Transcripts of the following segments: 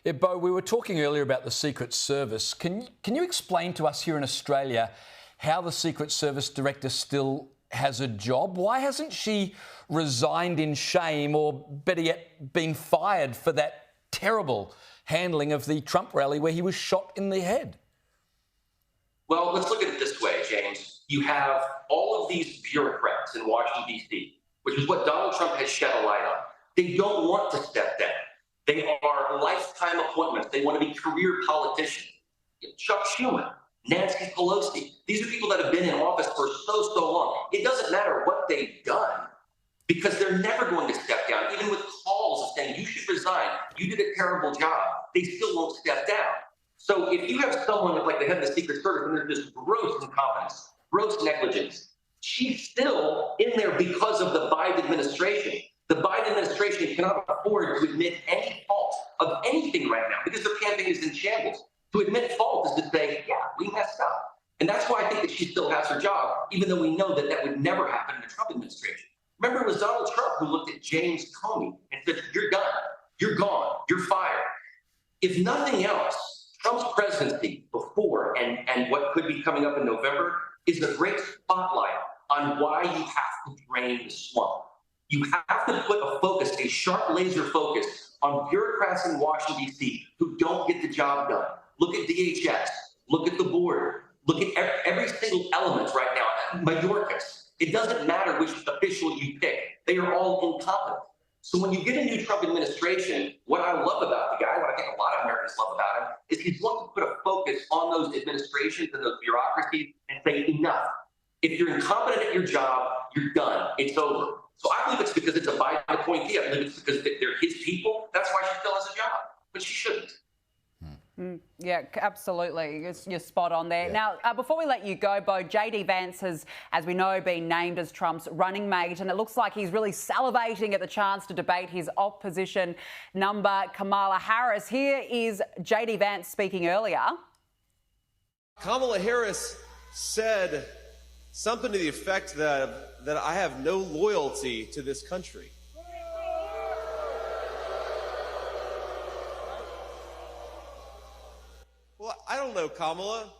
Yeah, Beau, we were talking earlier about the Secret Service. Can you explain to us here in Australia how the Secret Service director still has a job? Why hasn't she resigned in shame, or better yet, been fired for that terrible handling of the Trump rally where he was shot in the head? Well, let's look at it this way, James. You have all of these bureaucrats in Washington, D.C., which is what Donald Trump has shed a light on. They don't want to step down. They are lifetime appointments. They want to be career politicians. Chuck Schumer, Nancy Pelosi. These are people that have been in office for so long. It doesn't matter what they've done because they're never going to step down. Even with calls of saying, you should resign, you did a terrible job, they still won't step down. So if you have someone like the head of the Secret Service and there's this gross incompetence, gross negligence, she's still in there because of the Biden administration. The Biden administration cannot afford to admit any fault of anything right now because their campaign is in shambles. To admit fault is to say, yeah, we messed up. And that's why I think that she still has her job, even though we know that that would never happen in the Trump administration. Remember, it was Donald Trump who looked at James Comey and said, you're done, you're gone, you're fired. If nothing else, Trump's presidency before and what could be coming up in November is a great spotlight on why you have to drain the swamp. You have to put a focus, a sharp laser focus on bureaucrats in Washington, D.C. who don't get the job done. Look at DHS, look at the border, look at every single element right now. Mayorkas, it doesn't matter which official you pick. They are all incompetent. So when you get a new Trump administration, what I love about the guy, what I think a lot of Americans love about him, is he's going to put a focus on those administrations and those bureaucracies and say, enough. If you're incompetent at your job, you're done. It's over. So I believe it's because it's a Biden appointee. I believe it's because they're his people. That's why she still has a job, but she shouldn't. Yeah, absolutely. You're spot on there. Yeah. Now, before we let you go, Beau, JD Vance has, as we know, been named as Trump's running mate, and it looks like he's really salivating at the chance to debate his opposition number, Kamala Harris. Here is JD Vance speaking earlier. Kamala Harris said something to the effect that I have no loyalty to this country. Well, I don't know, Kamala.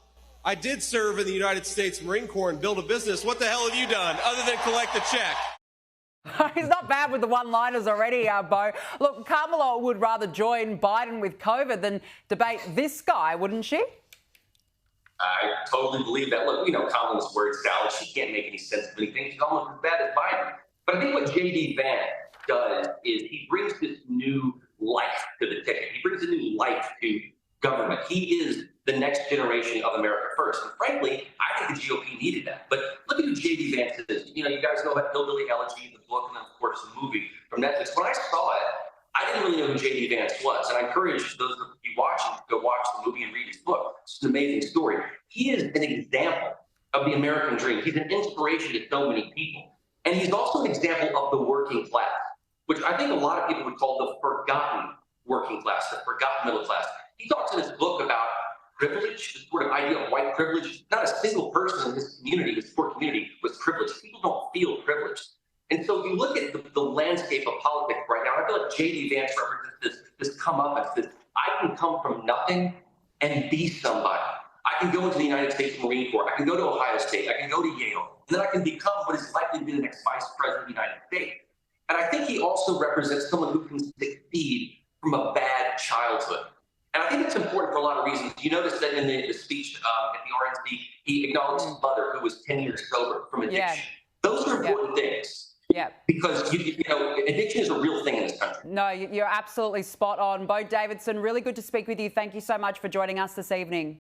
I did serve in the United States Marine Corps and build a business. What the hell have you done other than collect a check? He's not bad with the one-liners already, Beau. Look, Kamala would rather join Biden with COVID than debate this guy, wouldn't she? I totally believe that. Look, Kamala's word salad. She can't make any sense of anything. She's almost as bad as Biden. But I think what J.D. Vance does is he brings this new life to the ticket. He brings a new life to government. He is the next generation of America first. And frankly, I think the GOP needed that. But look at who J.D. Vance is. You guys know about Hillbilly Elegy, the book, and then, of course, the movie from Netflix. When I saw it, I didn't really know who J.D. Vance was. And I encourage those of you watching to go watch the movie and read his book. It's an amazing story. He is an example of the American dream. He's an inspiration to so many people. And he's also an example of the working class, which I think a lot of people would call the forgotten working class, the forgotten middle class. He talks in his book about privilege, the sort of idea of white privilege. Not a single person in this community, this poor community, was privileged. People don't feel privileged. And so you look at the landscape of politics right now, I feel like J.D. Vance represents this comeuppance, this I can come from nothing and be somebody. I can go into the United States Marine Corps. I can go to Ohio State. I can go to Yale. And then I can become what is likely to be the next vice president of the United States. And I think he also represents someone who can succeed from a bad childhood. And I think it's important for a lot of reasons. You notice that in the speech at the RNC, he acknowledged his mother, who was 10 years sober from addiction. Yeah. Those are important things. Yeah. Because, addiction is a real thing in this country. No, you're absolutely spot on. Beau Davidson, really good to speak with you. Thank you so much for joining us this evening.